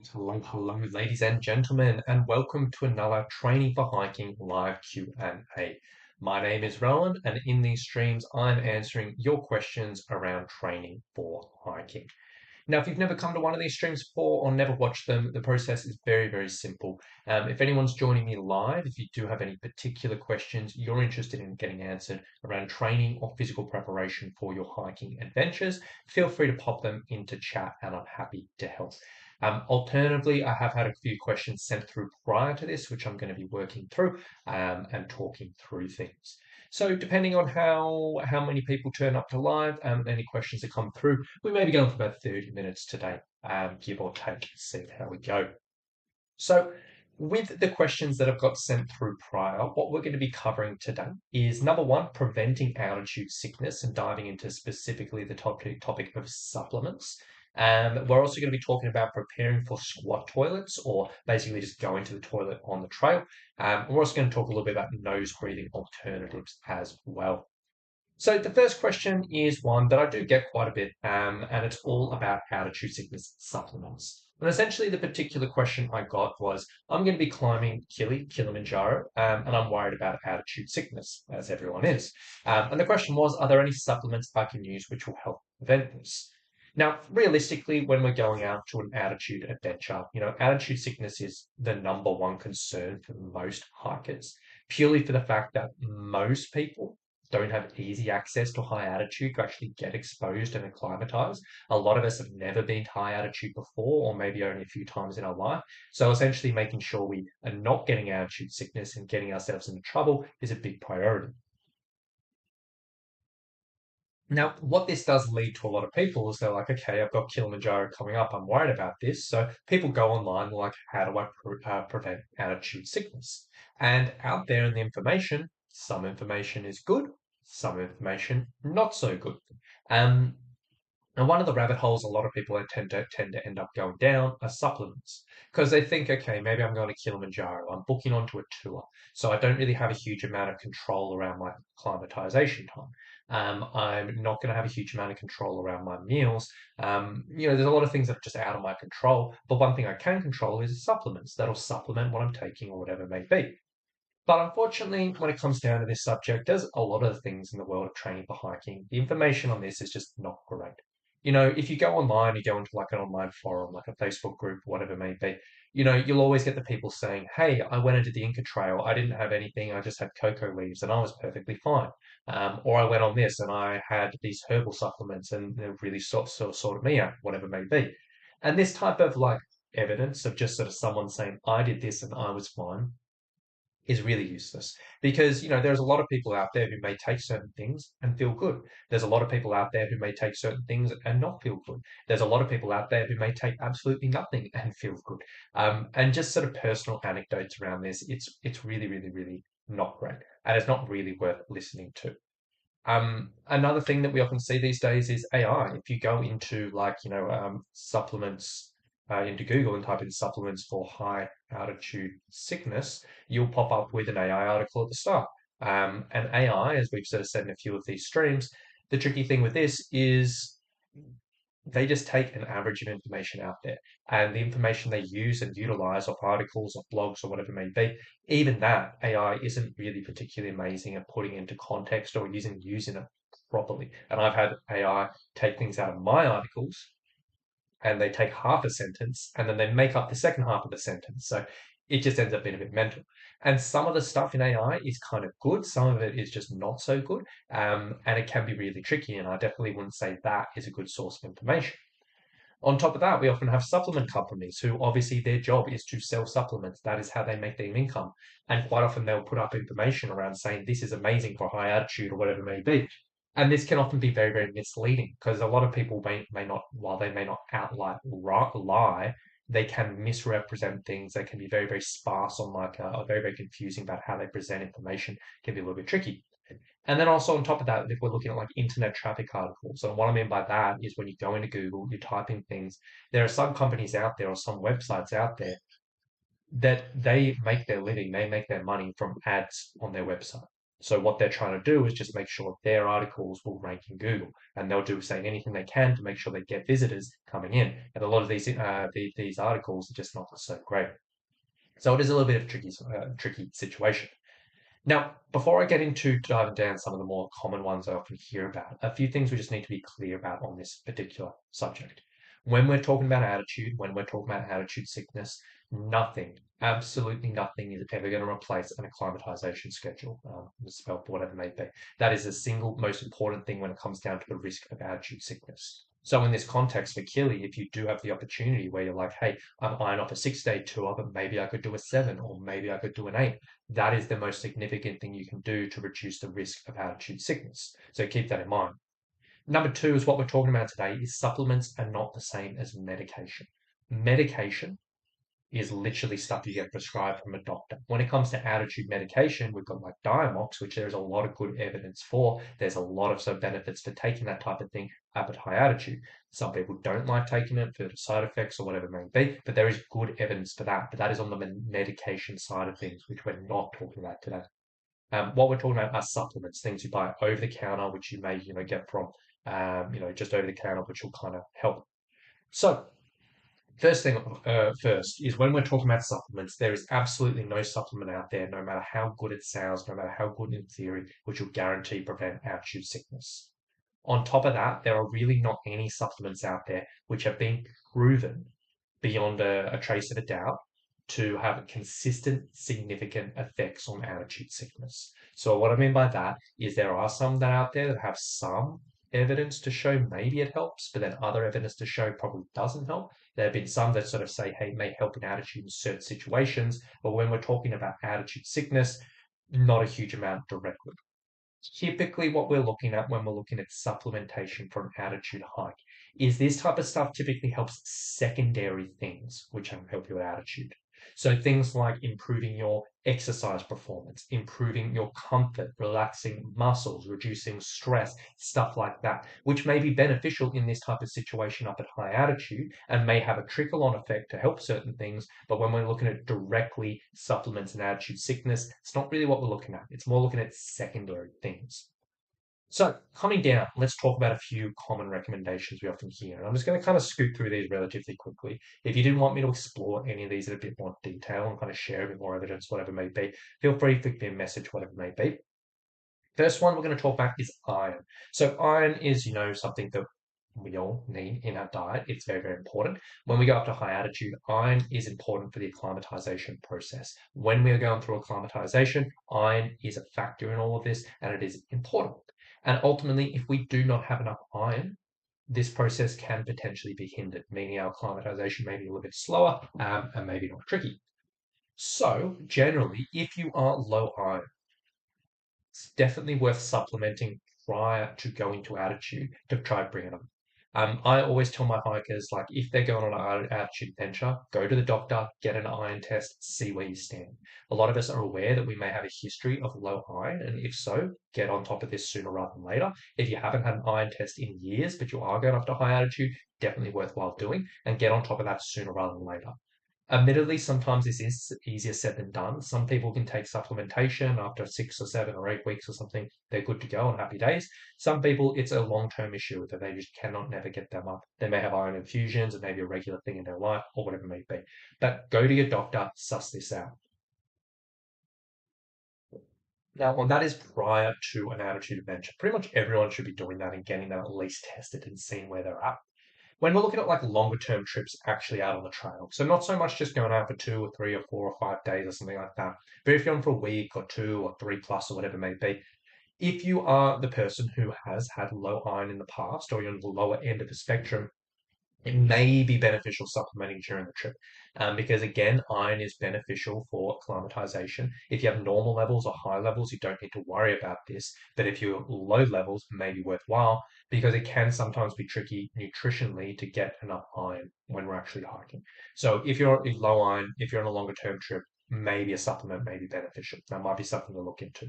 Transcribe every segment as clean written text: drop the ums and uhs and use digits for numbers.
Hello, ladies and gentlemen, and welcome to another Training for Hiking live Q&A. My name is Rowan, and in these streams, I'm answering your questions around training for hiking. Now, if you've never come to one of these streams before or never watched them, the process is very, very simple. If anyone's joining me live, if you do have any particular questions you're interested in getting answered around training or physical preparation for your hiking adventures, feel free to pop them into chat and I'm happy to help. Alternatively, I have had a few questions sent through prior to this, which I'm going to be working through and talking through things. So depending on how many people turn up to live, any questions that come through, we may be going for about 30 minutes today, give or take, see how we go. So with the questions that I've got sent through prior, what we're going to be covering today is number one, preventing altitude sickness and diving into specifically the topic of supplements. We're also going to be talking about preparing for squat toilets or basically just going to the toilet on the trail. We're also going to talk a little bit about nose breathing alternatives as well. So the first question is one that I do get quite a bit, and it's all about altitude sickness supplements. And essentially, the particular question I got was, I'm going to be climbing Kilimanjaro, and I'm worried about altitude sickness, as everyone is. And the question was, are there any supplements I can use which will help prevent this? Now, realistically, when we're going out to an altitude adventure, altitude sickness is the number one concern for most hikers, purely for the fact that most people don't have easy access to high altitude to actually get exposed and acclimatize. A lot of us have never been to high altitude before, or maybe only a few times in our life. So essentially making sure we are not getting altitude sickness and getting ourselves into trouble is a big priority. Now, what this does lead to a lot of people is they're like, okay, I've got Kilimanjaro coming up. I'm worried about this. So people go online, like, how do I prevent altitude sickness? And out there in the information, some information is good, some information not so good. Um, and one of the rabbit holes a lot of people tend to end up going down are supplements because they think, okay, maybe I'm going to Kilimanjaro, I'm booking onto a tour, so I don't really have a huge amount of control around my acclimatization time. I'm not going to have a huge amount of control around my meals. There's a lot of things that are just out of my control, but one thing I can control is supplements that'll supplement what I'm taking or whatever it may be. But unfortunately, when it comes down to this subject, there's a lot of things in the world of training for hiking. The information on this is just not great. If you go online, you go into like an online forum, like a Facebook group, whatever it may be, you'll always get the people saying, hey, I went into the Inca Trail. I didn't have anything. I just had cocoa leaves and I was perfectly fine. Or I went on this and I had these herbal supplements and they really sorted me out, whatever it may be. And this type of like evidence of just sort of someone saying, I did this and I was fine is really useless because there's a lot of people out there who may take certain things and feel good. There's a lot of people out there who may take certain things and not feel good. There's a lot of people out there who may take absolutely nothing and feel good. And just sort of personal anecdotes around this, it's really, really, really not great, and it's not really worth listening to. Another thing that we often see these days is AI. If you go into like, supplements into Google and type in supplements for high altitude sickness, you'll pop up with an AI article at the start. And AI, as we've sort of said in a few of these streams, the tricky thing with this is they just take an average of information out there and the information they use and utilize of articles or blogs or whatever it may be, even that AI isn't really particularly amazing at putting into context or using it properly. And I've had AI take things out of my articles and they take half a sentence and then they make up the second half of the sentence. So it just ends up being a bit mental. And some of the stuff in AI is kind of good, some of it is just not so good, and it can be really tricky. And I definitely wouldn't say that is a good source of information. On top of that, we often have supplement companies who obviously their job is to sell supplements. That is how they make their income. And quite often they'll put up information around saying this is amazing for high altitude or whatever it may be. And this can often be very, very misleading because a lot of people may not, while they may not outright lie, they can misrepresent things. They can be very, very sparse on like, or very, very confusing about how they present information, can be a little bit tricky. And then also on top of that, if we're looking at like internet traffic articles, and what I mean by that is when you go into Google, you type in things, there are some companies out there or some websites out there that they make their living, they make their money from ads on their website. So what they're trying to do is just make sure their articles will rank in Google, and they'll do say anything they can to make sure they get visitors coming in. And a lot of these articles are just not so great. So it is a little bit of a tricky situation. Now, before I get into diving down some of the more common ones I often hear about, a few things we just need to be clear about on this particular subject. When we're talking about attitude, when we're talking about attitude sickness, nothing, absolutely nothing is ever going to replace an acclimatization schedule, spelled whatever it may be. That is the single most important thing when it comes down to the risk of attitude sickness. So in this context for Kili, if you do have the opportunity where you're like, hey, I'm eyeing off a 6-day tour, but maybe I could do a 7 or maybe I could do an 8, that is the most significant thing you can do to reduce the risk of attitude sickness. So keep that in mind. Number two is what we're talking about today is supplements are not the same as medication. Medication is literally stuff you get prescribed from a doctor. When it comes to attitude medication, we've got like Diamox, which there's a lot of good evidence for. There's a lot of benefits for taking that type of thing up at high attitude. Some people don't like taking it for the side effects or whatever it may be, but there is good evidence for that. But that is on the medication side of things, which we're not talking about today. What we're talking about are supplements, things you buy over the counter, which you may, get from, just over the counter, which will kind of help. So first thing first is when we're talking about supplements, there is absolutely no supplement out there, no matter how good it sounds, no matter how good in theory, which will guarantee prevent attitude sickness. On top of that, there are really not any supplements out there which have been proven beyond a trace of a doubt to have consistent, significant effects on attitude sickness. So what I mean by that is there are some that out there that have some evidence to show maybe it helps, but then other evidence to show probably doesn't help. There have been some that sort of say, hey, it may help in attitude in certain situations, but when we're talking about attitude sickness, not a huge amount directly. Typically, what we're looking at when we're looking at supplementation for an attitude hike is this type of stuff typically helps secondary things which help your attitude. So things like improving your exercise performance, improving your comfort, relaxing muscles, reducing stress, stuff like that, which may be beneficial in this type of situation up at high attitude and may have a trickle-on effect to help certain things. But when we're looking at directly supplements and attitude sickness, it's not really what we're looking at. It's more looking at secondary things. So coming down, let's talk about a few common recommendations we often hear. And I'm just going to kind of scoot through these relatively quickly. If you didn't want me to explore any of these in a bit more detail and kind of share a bit more evidence, whatever it may be, feel free to give me a message, whatever it may be. First one we're going to talk about is iron. So iron is, something that we all need in our diet. It's very, very important. When we go up to high altitude, iron is important for the acclimatization process. When we are going through acclimatization, iron is a factor in all of this, and it is important. And ultimately, if we do not have enough iron, this process can potentially be hindered, meaning our acclimatization may be a little bit slower and maybe not tricky. So generally, if you are low iron, it's definitely worth supplementing prior to going to altitude to try bring it up. I always tell my hikers, like, if they're going on an altitude venture, go to the doctor, get an iron test, see where you stand. A lot of us are aware that we may have a history of low iron, and if so, get on top of this sooner rather than later. If you haven't had an iron test in years, but you are going up to high altitude, definitely worthwhile doing, and get on top of that sooner rather than later. Admittedly, sometimes this is easier said than done. Some people can take supplementation after 6 or 7 or 8 weeks or something. They're good to go on happy days. Some people, it's a long-term issue that they just cannot never get them up. They may have iron infusions and maybe a regular thing in their life or whatever it may be. But go to your doctor, suss this out. Now, and that is prior to an attitude adventure. Pretty much everyone should be doing that and getting that at least tested and seeing where they're at when we're looking at like longer term trips actually out on the trail. So not so much just going out for 2 or 3 or 4 or 5 days or something like that. But if you're on for a week or 2 or 3 plus or whatever it may be, if you are the person who has had low iron in the past or you're on the lower end of the spectrum, it may be beneficial supplementing during the trip because again iron is beneficial for acclimatization. If you have normal levels or high levels you don't need to worry about this, but if you're low levels it may be worthwhile because it can sometimes be tricky nutritionally to get enough iron when we're actually hiking. So if you're low iron, if you're on a longer term trip, maybe a supplement may be beneficial. That might be something to look into.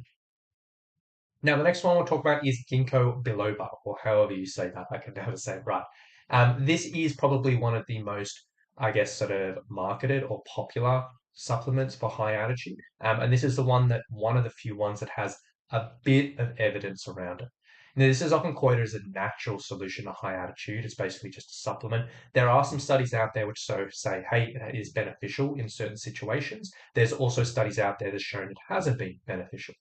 Now, the next one we'll talk about is ginkgo biloba, or however you say that. I can never say it right. This is probably one of the most, I guess, sort of marketed or popular supplements for high altitude. And this is one of the few ones that has a bit of evidence around it. Now, this is often quoted as a natural solution to high altitude. It's basically just a supplement. There are some studies out there which say, hey, it is beneficial in certain situations. There's also studies out there that's shown it hasn't been beneficial.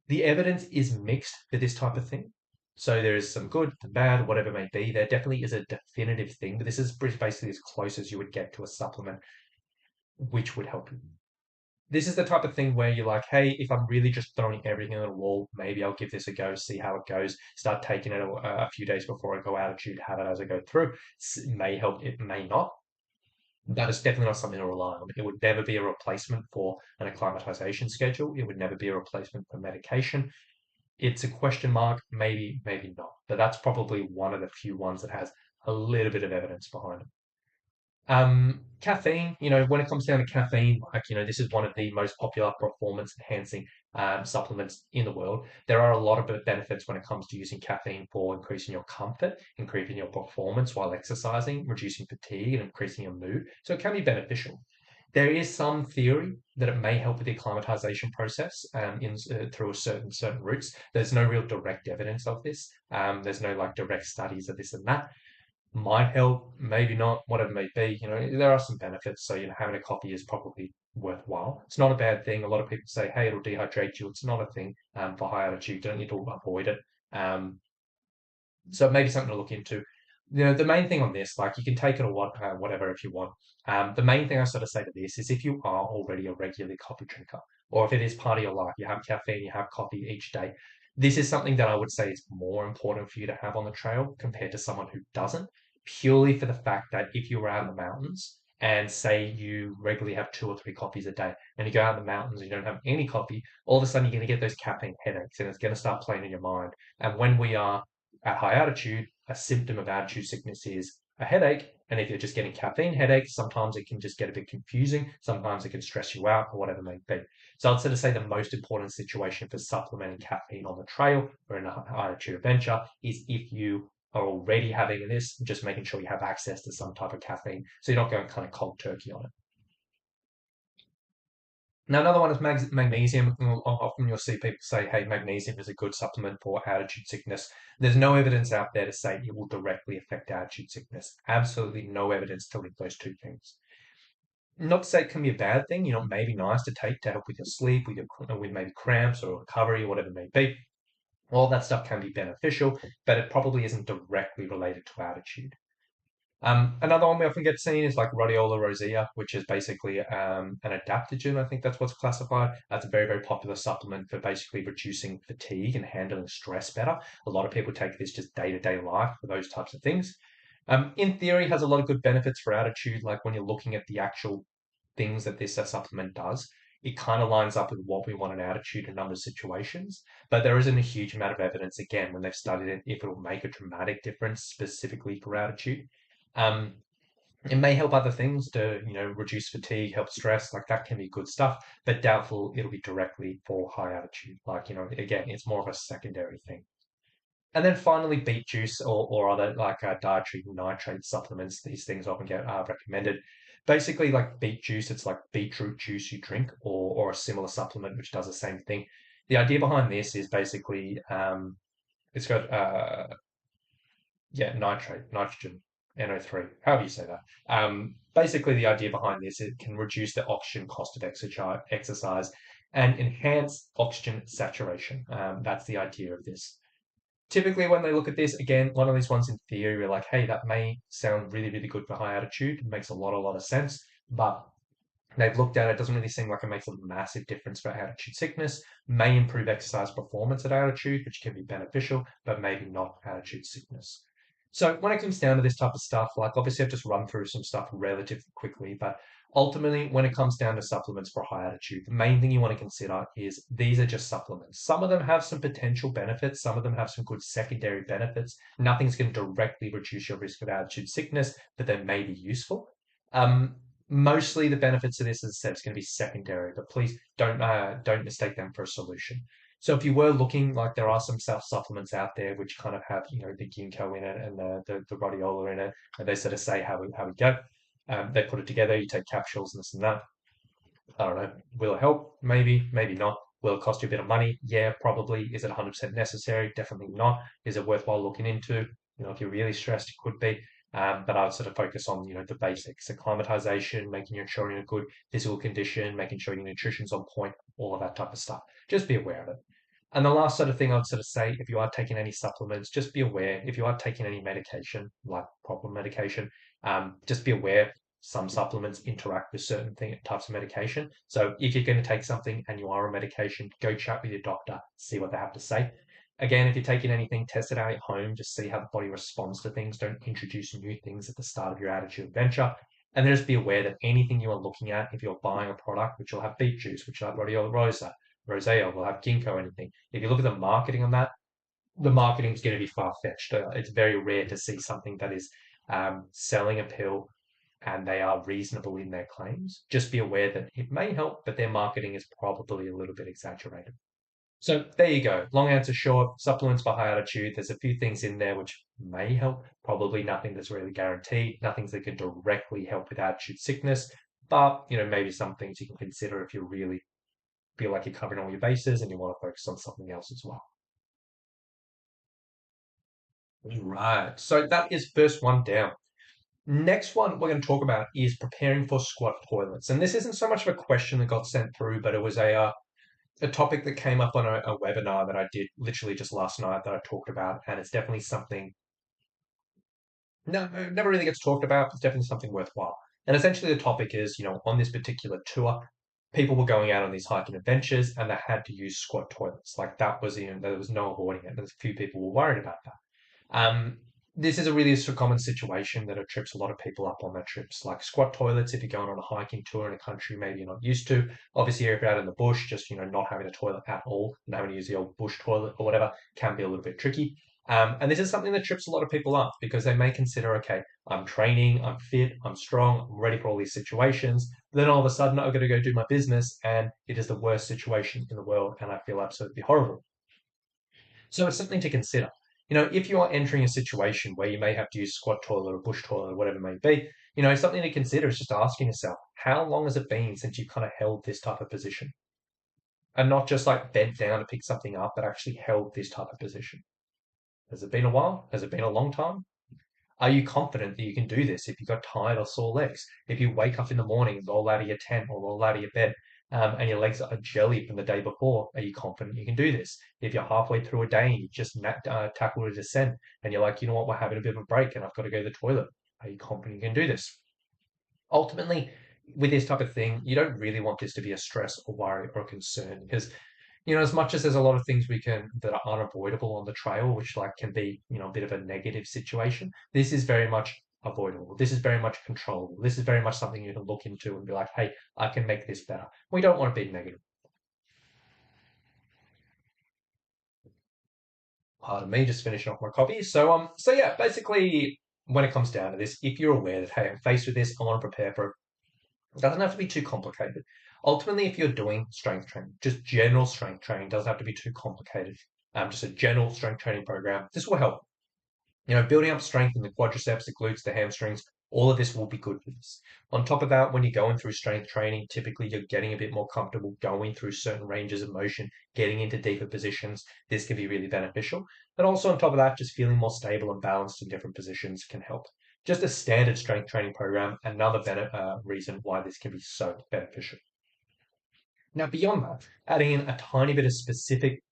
The evidence is mixed for this type of thing. So there is some good, some bad, whatever it may be. There definitely is a definitive thing, but this is basically as close as you would get to a supplement which would help you. This is the type of thing where you're like, hey, if I'm really just throwing everything at a wall, maybe I'll give this a go, see how it goes, start taking it a few days before I go altitude, have it as I go through. It may help, it may not. That is definitely not something to rely on. It would never be a replacement for an acclimatization schedule. It would never be a replacement for medication. It's a question mark, maybe, maybe not. But that's probably one of the few ones that has a little bit of evidence behind it. Caffeine, when it comes down to caffeine, like, this is one of the most popular performance enhancing supplements in the world. There are a lot of benefits when it comes to using caffeine for increasing your comfort, increasing your performance while exercising, reducing fatigue, and increasing your mood. So it can be beneficial. There is some theory that it may help with the acclimatization process through a certain routes. There's no real direct evidence of this. There's no like direct studies of this and that. Might help, maybe not, whatever it may be. There are some benefits. So, having a coffee is probably worthwhile. It's not a bad thing. A lot of people say, hey, it'll dehydrate you. It's not a thing for high altitude. You don't need to avoid it. So maybe something to look into. The main thing on this, like you can take it or whatever if you want. The main thing I sort of say to this is if you are already a regular coffee drinker, or if it is part of your life, you have caffeine, you have coffee each day. This is something that I would say is more important for you to have on the trail compared to someone who doesn't, purely for the fact that if you were out in the mountains and say you regularly have 2 or 3 coffees a day and you go out in the mountains and you don't have any coffee, all of a sudden you're going to get those caffeine headaches and it's going to start playing in your mind. And when we are at high altitude, a symptom of altitude sickness is a headache. And if you're just getting caffeine headaches, sometimes it can just get a bit confusing. Sometimes it can stress you out or whatever it may be. So I'd sort of say the most important situation for supplementing caffeine on the trail or in a high altitude adventure is if you are already having this, just making sure you have access to some type of caffeine so you're not going kind of cold turkey on it. Now, another one is magnesium. Often you'll see people say, hey, magnesium is a good supplement for altitude sickness. There's no evidence out there to say it will directly affect altitude sickness. Absolutely no evidence to link those two things. Not to say it can be a bad thing, maybe nice to take to help with your sleep, with maybe cramps or recovery or whatever it may be. All that stuff can be beneficial, but it probably isn't directly related to altitude. Another one we often get seen is like rhodiola rosea, which is basically an adaptogen. I think that's what's classified. That's a very, very popular supplement for basically reducing fatigue and handling stress better. A lot of people take this just day-to-day life for those types of things. In theory, has a lot of good benefits for altitude. Like when you're looking at the actual things that this supplement does, it kind of lines up with what we want in altitude in a number of situations. But there isn't a huge amount of evidence, again, when they've studied it, if it'll make a dramatic difference specifically for altitude. Um, it may help other things to, reduce fatigue, help stress, like that can be good stuff, but doubtful it'll be directly for high altitude. Like, again, it's more of a secondary thing. And then finally, beet juice or other like dietary nitrate supplements. These things often get recommended. Basically, like beet juice, it's like beetroot juice you drink, or a similar supplement which does the same thing. The idea behind this is basically it's got nitrogen, NO3, however you say that. Basically, the idea behind this, it can reduce the oxygen cost of exercise and enhance oxygen saturation. That's the idea of this. Typically, when they look at this, again, one of these ones in theory, we're like, hey, that may sound really, really good for high altitude. It makes a lot of sense. But they've looked at it, doesn't really seem like it makes a massive difference for altitude sickness, may improve exercise performance at altitude, which can be beneficial, but maybe not altitude sickness. So when it comes down to this type of stuff, like obviously I've just run through some stuff relatively quickly, but ultimately when it comes down to supplements for high altitude, the main thing you want to consider is these are just supplements. Some of them have some potential benefits, some of them have some good secondary benefits. Nothing's going to directly reduce your risk of altitude sickness, but they may be useful. Mostly the benefits of this, as I said, is going to be secondary, but please don't mistake them for a solution. So if you were looking, like there are some self supplements out there which kind of have, the ginkgo in it and the rhodiola in it, and they sort of say how we go. They put it together, you take capsules and this and that. I don't know, will it help? Maybe, maybe not. Will it cost you a bit of money? Yeah, probably. Is it 100% necessary? Definitely not. Is it worthwhile looking into? If you're really stressed, it could be. But I would sort of focus on, the basics, acclimatization, making sure you're in a good physical condition, making sure your nutrition's on point, all of that type of stuff. Just be aware of it. And the last sort of thing I'd sort of say, if you are taking any supplements, just be aware. If you are taking any medication, like proper medication, just be aware some supplements interact with certain types of medication. So if you're going to take something and you are on medication, go chat with your doctor, see what they have to say. Again, if you're taking anything, test it out at home, just see how the body responds to things. Don't introduce new things at the start of your attitude adventure. And then just be aware that anything you are looking at, if you're buying a product, which will have beet juice, which will have rhodiola rosea, will have ginkgo, anything. If you look at the marketing on that, the marketing is going to be far-fetched. It's very rare to see something that is selling a pill and they are reasonable in their claims. Just be aware that it may help, but their marketing is probably a little bit exaggerated. So there you go. Long answer short, supplements for high altitude. There's a few things in there which may help. Probably nothing that's really guaranteed. Nothing that can directly help with altitude sickness. But, maybe some things you can consider if you really feel like you're covering all your bases and you want to focus on something else as well. Right. So that is first one down. Next one we're going to talk about is preparing for squat toilets. And this isn't so much of a question that got sent through, but it was a topic that came up on a webinar that I did literally just last night that I talked about. And it's definitely something no, never really gets talked about. It's definitely something worthwhile. And essentially the topic is, on this particular tour, people were going out on these hiking adventures and they had to use squat toilets. Like that was, there was no avoiding it. There's a few people were worried about that. Um, this is a really common situation that it trips a lot of people up on their trips, like squat toilets. If you're going on a hiking tour in a country maybe you're not used to, obviously if you're out in the bush, just not having a toilet at all and having to use the old bush toilet or whatever can be a little bit tricky. And this is something that trips a lot of people up because they may consider, okay, I'm training, I'm fit, I'm strong, I'm ready for all these situations. But then all of a sudden, I've got to go do my business, and it is the worst situation in the world, and I feel absolutely horrible. So it's something to consider. If you are entering a situation where you may have to use squat toilet or bush toilet or whatever it may be, something to consider is just asking yourself, how long has it been since you've kind of held this type of position? And not just like bent down to pick something up, but actually held this type of position. Has it been a while? Has it been a long time? Are you confident that you can do this if you've got tired or sore legs? If you wake up in the morning, roll out of your tent or roll out of your bed, and your legs are jelly from the day before, are you confident you can do this? If you're halfway through a day and you just tackled a descent and you're like, we're having a bit of a break and I've got to go to the toilet, are you confident you can do this? Ultimately, with this type of thing, you don't really want this to be a stress or worry or a concern because as much as there's a lot of things that are unavoidable on the trail, which like can be, a bit of a negative situation, this is very much avoidable. This is very much controllable. This is very much something you can look into and be like, hey, I can make this better. We don't want to be negative. Pardon me, just finishing off my coffee. So yeah, basically when it comes down to this, if you're aware that, hey, I'm faced with this, I want to prepare for it, it doesn't have to be too complicated. Ultimately, if you're doing strength training, just general strength training doesn't have to be too complicated. Just a general strength training program. This will help. Building up strength in the quadriceps, the glutes, the hamstrings, all of this will be good for this. On top of that, when you're going through strength training, typically you're getting a bit more comfortable going through certain ranges of motion, getting into deeper positions. This can be really beneficial. But also on top of that, just feeling more stable and balanced in different positions can help. Just a standard strength training program, another reason why this can be so beneficial. Now, beyond that, adding in a tiny bit of specific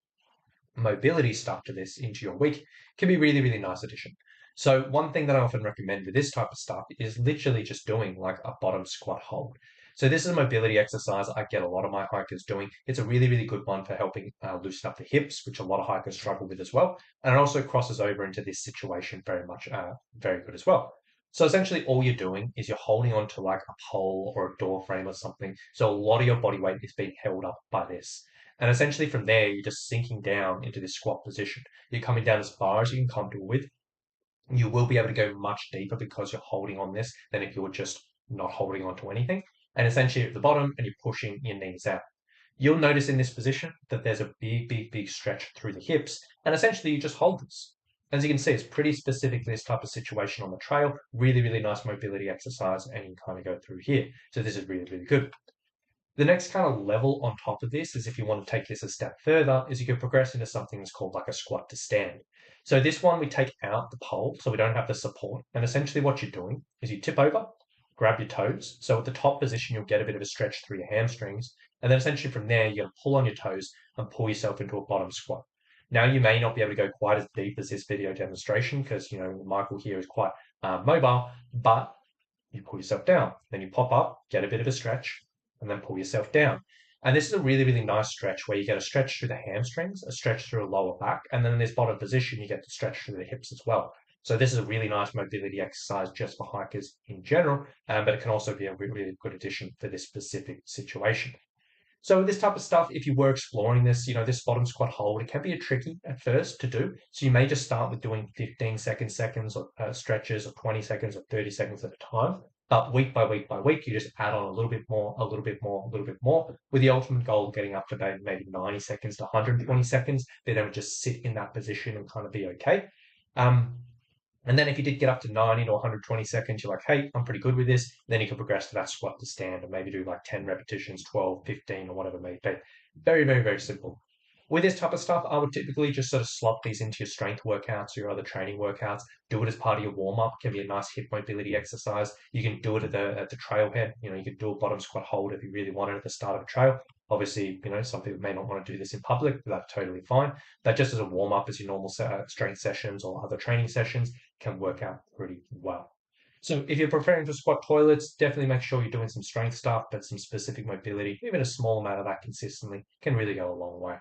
mobility stuff to this into your week can be really, really nice addition. So one thing that I often recommend with this type of stuff is literally just doing like a bottom squat hold. So this is a mobility exercise I get a lot of my hikers doing. It's a really, really good one for helping loosen up the hips, which a lot of hikers struggle with as well. And it also crosses over into this situation very much, very good as well. So essentially all you're doing is you're holding on to like a pole or a door frame or something. So a lot of your body weight is being held up by this. And essentially from there, you're just sinking down into this squat position. You're coming down as far as you can comfortable with. You will be able to go much deeper because you're holding on this than if you were just not holding on to anything. And essentially at the bottom and you're pushing your knees out. You'll notice in this position that there's a big, big, big stretch through the hips. And essentially you just hold this. As you can see, it's pretty specific to this type of situation on the trail. Really, really nice mobility exercise. And you can kind of go through here. So this is really, really good. The next kind of level on top of this is if you want to take this a step further, is you can progress into something that's called like a squat to stand. So this one we take out the pole, so we don't have the support. And essentially what you're doing is you tip over, grab your toes. So at the top position, you'll get a bit of a stretch through your hamstrings. And then essentially from there, you're going to pull on your toes and pull yourself into a bottom squat. Now you may not be able to go quite as deep as this video demonstration because, Michael here is quite mobile, but you pull yourself down, then you pop up, get a bit of a stretch, and then pull yourself down. And this is a really, really nice stretch where you get a stretch through the hamstrings, a stretch through the lower back, and then in this bottom position, you get the stretch through the hips as well. So this is a really nice mobility exercise just for hikers in general, but it can also be a really, really good addition for this specific situation. So this type of stuff, if you were exploring this, this bottom squat hold, it can be a tricky at first to do. So you may just start with doing 15 seconds or stretches or 20 seconds or 30 seconds at a time. But week by week by week, you just add on a little bit more, a little bit more, a little bit more, with the ultimate goal of getting up to maybe 90 seconds to 120 seconds. Then it would just sit in that position and kind of be okay. Um, and then if you did get up to 90 to 120 seconds, you're like, hey, I'm pretty good with this. Then you can progress to that squat to stand and maybe do like 10 repetitions, 12, 15, or whatever it may be. Very, very, very simple. With this type of stuff, I would typically just sort of slot these into your strength workouts or your other training workouts. Do it as part of your warm up. It can be a nice hip mobility exercise. You can do it at the trailhead. You can do a bottom squat hold if you really want it at the start of a trail. Obviously, some people may not want to do this in public, but that's totally fine. But just as a warm up, as your normal strength sessions or other training sessions can work out pretty well. So if you're preparing for squat toilets, definitely make sure you're doing some strength stuff, but some specific mobility, even a small amount of that consistently can really go a long way.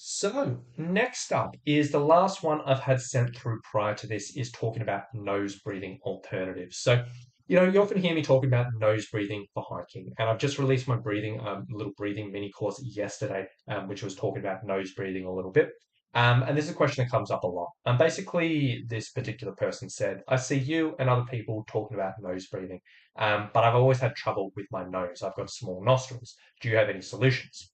So next up is the last one I've had sent through prior to this is talking about nose breathing alternatives. So, you often hear me talking about nose breathing for hiking, and I've just released my little breathing mini course yesterday, which was talking about nose breathing a little bit. And this is a question that comes up a lot. And basically, this particular person said, I see you and other people talking about nose breathing, but I've always had trouble with my nose. I've got small nostrils. Do you have any solutions?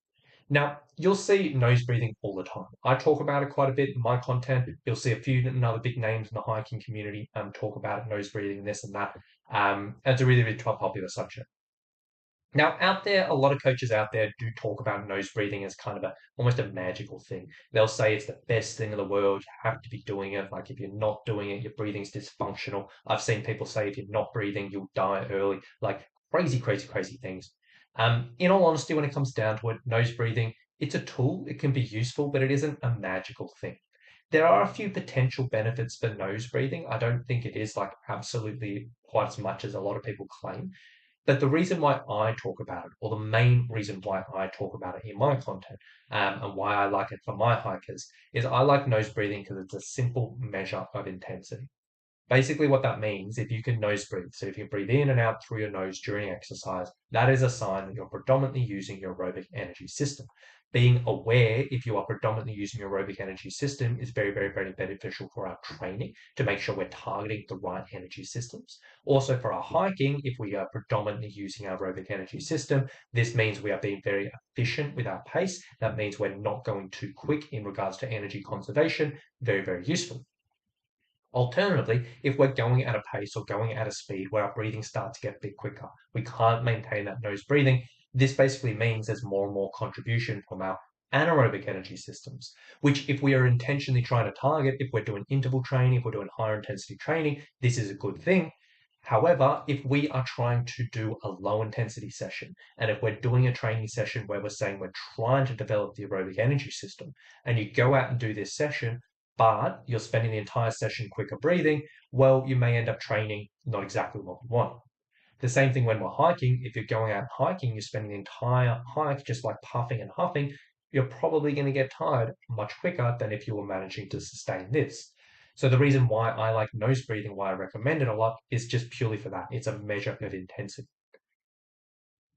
Now, you'll see nose breathing all the time. I talk about it quite a bit in my content. You'll see a few other big names in the hiking community talk about it, nose breathing, this and that. And it's a really, really popular subject. Now, out there, a lot of coaches out there do talk about nose breathing as kind of almost a magical thing. They'll say it's the best thing in the world. You have to be doing it. Like if you're not doing it, your breathing's dysfunctional. I've seen people say if you're not breathing, you'll die early. Like crazy, crazy, crazy things. In all honesty, when it comes down to it, nose breathing, it's a tool. It can be useful, but it isn't a magical thing. There are a few potential benefits for nose breathing. I don't think it is like absolutely quite as much as a lot of people claim. But the reason why I talk about it, or the main reason why I talk about it in my content, and why I like it for my hikers, is I like nose breathing because it's a simple measure of intensity. Basically, what that means, if you can nose breathe, so if you breathe in and out through your nose during exercise, that is a sign that you're predominantly using your aerobic energy system. Being aware if you are predominantly using your aerobic energy system is very, very, very beneficial for our training to make sure we're targeting the right energy systems. Also, for our hiking, if we are predominantly using our aerobic energy system, this means we are being very efficient with our pace. That means we're not going too quick in regards to energy conservation. Very, very useful. Alternatively, if we're going at a pace or going at a speed where our breathing starts to get a bit quicker, we can't maintain that nose breathing. This basically means there's more and more contribution from our anaerobic energy systems, which if we are intentionally trying to target, if we're doing interval training, if we're doing higher intensity training, this is a good thing. However, if we are trying to do a low intensity session, and if we're doing a training session where we're saying we're trying to develop the aerobic energy system, and you go out and do this session, but you're spending the entire session quicker breathing, well, you may end up training not exactly what you want. The same thing when we're hiking. If you're going out hiking, you're spending the entire hike just like puffing and huffing, you're probably going to get tired much quicker than if you were managing to sustain this. So the reason why I like nose breathing, why I recommend it a lot, is just purely for that. It's a measure of intensity.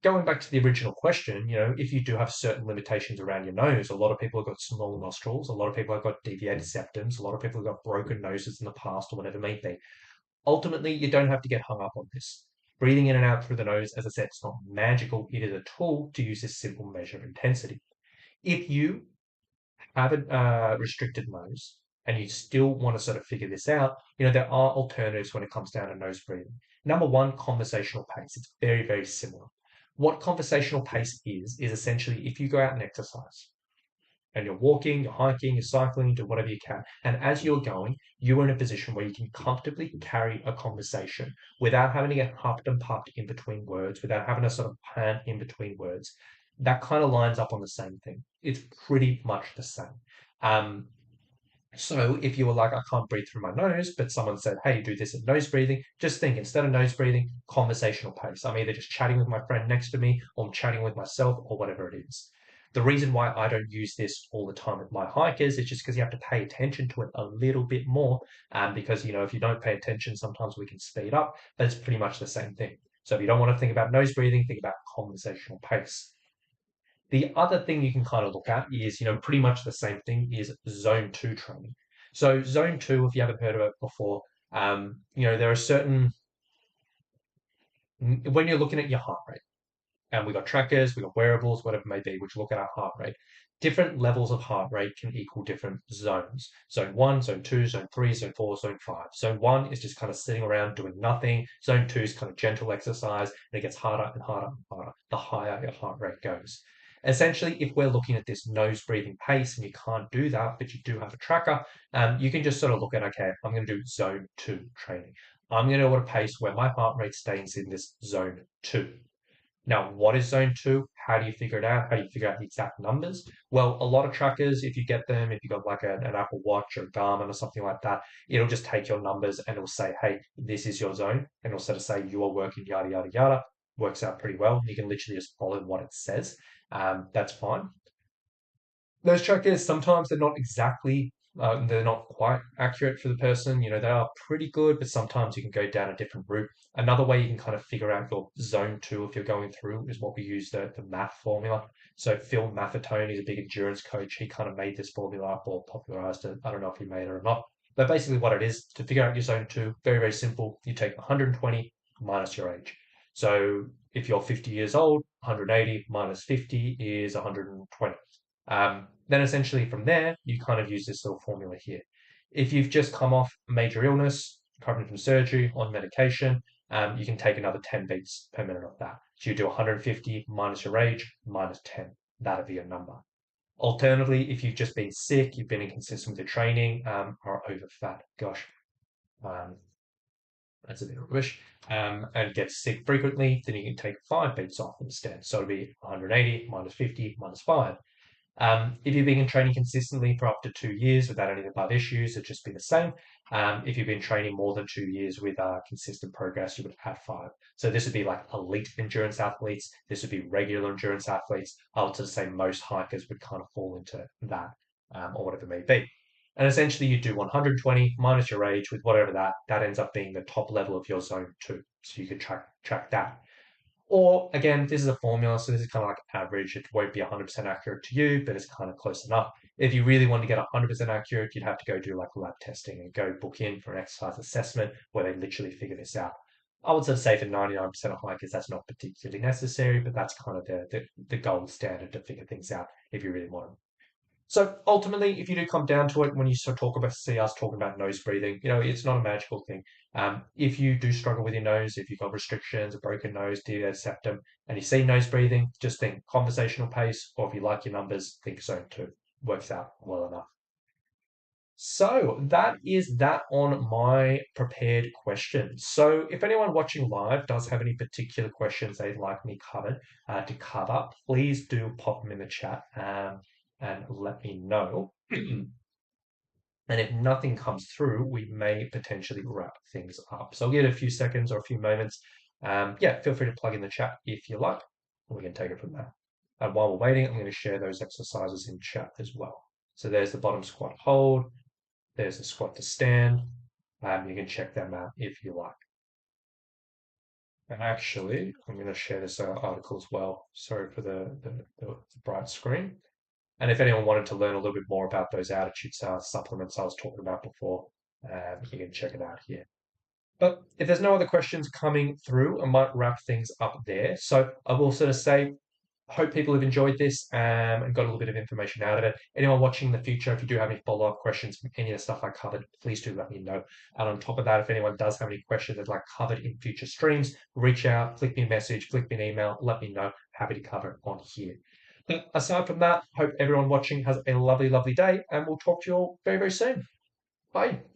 Going back to the original question, if you do have certain limitations around your nose, a lot of people have got small nostrils, a lot of people have got deviated septums, a lot of people have got broken noses in the past or whatever it may be. Ultimately, you don't have to get hung up on this. Breathing in and out through the nose, as I said, it's not magical. It is a tool to use this simple measure of intensity. If you have a restricted nose and you still want to sort of figure this out, there are alternatives when it comes down to nose breathing. Number one, conversational pace. It's very, very similar. What conversational pace is essentially if you go out and exercise and you're walking, you're hiking, you're cycling, do whatever you can. And as you're going, you're in a position where you can comfortably carry a conversation without having to get huffed and puffed in between words, without having to sort of pant in between words. That kind of lines up on the same thing. It's pretty much the same. Um, so if you were like, I can't breathe through my nose, but someone said, hey, do this at nose breathing, just think instead of nose breathing, conversational pace. I'm either just chatting with my friend next to me or I'm chatting with myself or whatever it is. The reason why I don't use this all the time with my hikers is just because you have to pay attention to it a little bit more. Because, if you don't pay attention, sometimes we can speed up, but it's pretty much the same thing. So if you don't want to think about nose breathing, think about conversational pace. The other thing you can kind of look at is, pretty much the same thing is zone two training. So zone two, if you haven't heard of it before, there are certain, when you're looking at your heart rate, and we've got trackers, we've got wearables, whatever it may be, which look at our heart rate. Different levels of heart rate can equal different zones. Zone one, zone two, zone three, zone four, zone five. Zone one is just kind of sitting around doing nothing. Zone two is kind of gentle exercise, and it gets harder and harder and harder the higher your heart rate goes. Essentially, if we're looking at this nose breathing pace and you can't do that, but you do have a tracker, you can just sort of look at, okay, I'm going to do zone two training. I'm going to do a pace where my heart rate stays in this zone two. Now, what is zone two? How do you figure it out? How do you figure out the exact numbers? Well, a lot of trackers, if you get them, if you got like an Apple Watch or a Garmin or something like that, it'll just take your numbers and it'll say, hey, this is your zone. And it'll sort of say you are working yada, yada, yada. Works out pretty well. You can literally just follow what it says. That's fine. Those trackers, sometimes they're not quite accurate for the person. They are pretty good, but sometimes you can go down a different route. Another way you can kind of figure out your zone two if you're going through is what we use the math formula. So Phil Maffetone, he's a big endurance coach. He kind of made this formula up or popularized it. I don't know if he made it or not. But basically what it is to figure out your zone two, very, very simple. You take 120 minus your age. So if you're 50 years old, 180 minus 50 is 120. Then essentially from there, you kind of use this little formula here. If you've just come off major illness, recovering from surgery, on medication, you can take another 10 beats per minute of that. So you do 150 minus your age, minus 10. That'd be your number. Alternatively, if you've just been sick, you've been inconsistent with your training, or over fat, gosh, um, that's a bit rubbish, and get sick frequently, then you can take 5 beats off instead. So it'll be 180 minus 50 minus 5. If you've been in training consistently for up to 2 years without any above issues, it'd just be the same. If you've been training more than 2 years with consistent progress, you would add 5. So this would be like elite endurance athletes. This would be regular endurance athletes. I would say most hikers would kind of fall into that, or whatever it may be. And essentially you do 120 minus your age with whatever that ends up being the top level of your zone two. So you could track that. Or again, this is a formula, so this is kind of like average. It won't be 100% accurate to you, but it's kind of close enough. If you really want to get 100% accurate, you'd have to go do like lab testing and go book in for an exercise assessment where they literally figure this out. I would sort of say for 99% of hikers, that's not particularly necessary, but that's kind of the gold standard to figure things out if you really want them. So ultimately, if you do come down to it, when you sort of see us talking about nose breathing, it's not a magical thing. If you do struggle with your nose, if you've got restrictions, a broken nose, deviated septum, and you see nose breathing, just think conversational pace, or if you like your numbers, think zone two. Works out well enough. So that is that on my prepared questions. So if anyone watching live does have any particular questions they'd like me to cover, please do pop them in the chat and let me know. And if nothing comes through, we may potentially wrap things up. So I'll give it a few seconds or a few moments. Feel free to plug in the chat if you like. We can take it from there. And while we're waiting, I'm going to share those exercises in chat as well. So there's the bottom squat hold. There's the squat to stand. You can check them out if you like. And actually, I'm going to share this article as well. Sorry for the bright screen. And if anyone wanted to learn a little bit more about those altitude supplements I was talking about before, you can check it out here. But if there's no other questions coming through, I might wrap things up there. So I will sort of say, hope people have enjoyed this and got a little bit of information out of it. Anyone watching in the future, if you do have any follow up questions from any of the stuff I covered, please do let me know. And on top of that, if anyone does have any questions that like covered in future streams, reach out, flick me a message, flick me an email, let me know. Happy to cover it on here. But aside from that, hope everyone watching has a lovely, lovely day, and we'll talk to you all very, very soon. Bye.